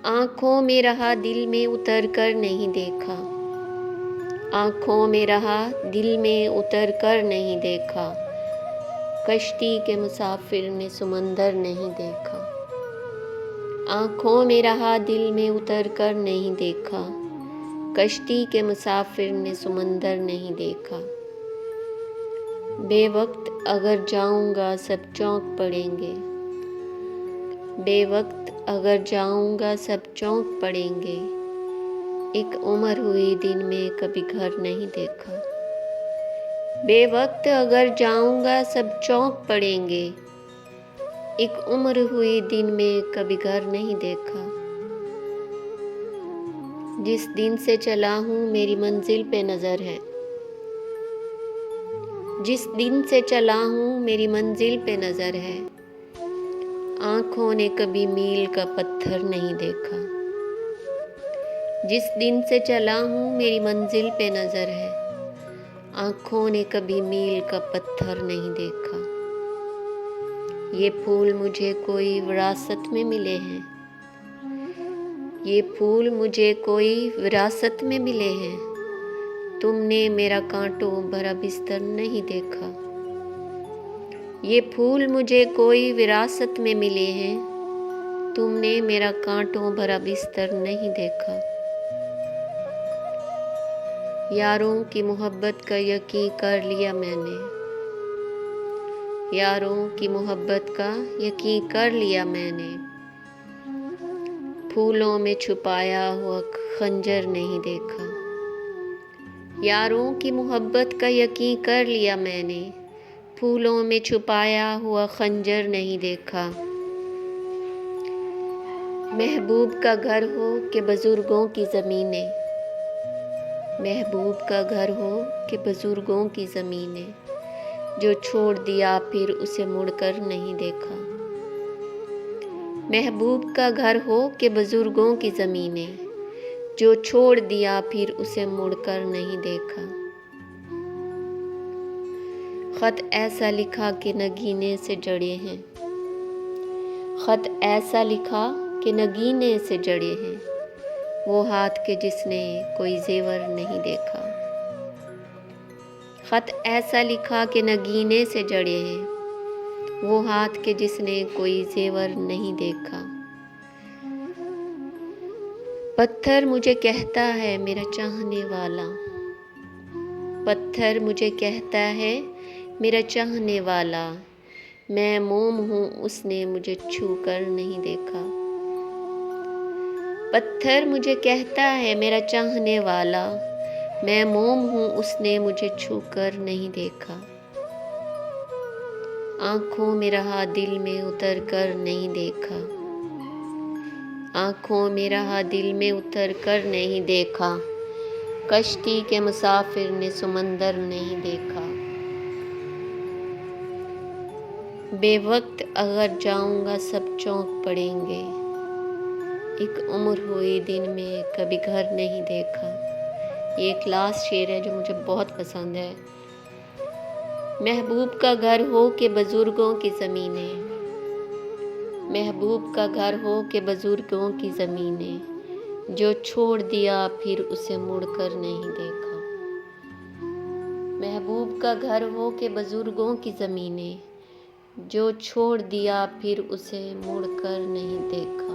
आँखों में रहा दिल में उतर कर नहीं देखा। आँखों में रहा दिल में उतर कर नहीं देखा। कश्ती के मुसाफिर ने समंदर नहीं देखा। आँखों में रहा दिल में उतर कर नहीं देखा। कश्ती के मुसाफिर ने समंदर नहीं देखा। बेवक्त अगर जाऊंगा सब चौंक पड़ेंगे। बेवक्त अगर जाऊंगा सब चौंक पड़ेंगे। एक उम्र हुई दिन में कभी घर नहीं देखा। बेवक्त अगर जाऊंगा सब चौंक पड़ेंगे। एक उम्र हुई दिन में कभी घर नहीं देखा। जिस दिन से चला हूँ मेरी मंजिल पे नज़र है। जिस दिन से चला हूँ मेरी मंजिल पे नज़र है। आँखों ने कभी मील का पत्थर नहीं देखा। जिस दिन से चला हूँ मेरी मंजिल पे नज़र है। आँखों ने कभी मील का पत्थर नहीं देखा। ये फूल मुझे कोई विरासत में मिले हैं। ये फूल मुझे कोई विरासत में मिले हैं। तुमने मेरा कांटों भरा बिस्तर नहीं देखा। ये फूल मुझे कोई विरासत में मिले हैं। तुमने मेरा कांटों भरा बिस्तर नहीं देखा। यारों की मोहब्बत का यकीन कर लिया मैंने। यारों की मोहब्बत का यकीन कर लिया मैंने। फूलों में छुपाया हुआ खंजर नहीं देखा। यारों की मोहब्बत का यकीन कर लिया मैंने। फूलों में छुपाया हुआ खंजर नहीं देखा। महबूब का घर हो कि बुजुर्गों की ज़मीनें। महबूब का घर हो कि बुजुर्गों की ज़मीनें। जो छोड़ दिया फिर उसे मुड़कर नहीं देखा। महबूब का घर हो कि बुजुर्गों की ज़मीनें। जो छोड़ दिया फिर उसे मुड़कर नहीं देखा। ख़त ऐसा लिखा कि नगीने से जड़े हैं। ख़त ऐसा लिखा कि नगीने से जड़े हैं। वो हाथ के जिसने कोई जेवर नहीं देखा। ख़त ऐसा लिखा कि नगीने से जड़े हैं। वो हाथ के जिसने कोई जेवर नहीं देखा। पत्थर मुझे कहता है मेरा चाहने वाला। पत्थर मुझे कहता है मेरा चाहने वाला। मैं मोम हूँ उसने मुझे छू कर नहीं देखा। पत्थर मुझे कहता है मेरा चाहने वाला। मैं मोम हूँ उसने मुझे छू कर नहीं देखा। आँखों में रहा दिल में उतर कर नहीं देखा। आँखों में रहा दिल में उतर कर नहीं देखा। कश्ती के मुसाफिर ने समंदर नहीं देखा। बेवक्त अगर जाऊंगा सब चौंक पड़ेंगे। एक उम्र हुई दिन में कभी घर नहीं देखा। ये एक लास्ट शेर है जो मुझे बहुत पसंद है। महबूब का घर हो कि बुजुर्गों की ज़मीनें। महबूब का घर हो कि बुजुर्गों की ज़मीनें। जो छोड़ दिया फिर उसे मुड़कर नहीं देखा। महबूब का घर हो कि बुजुर्गों की ज़मीनें। जो छोड़ दिया फिर उसे मुड़कर नहीं देखा।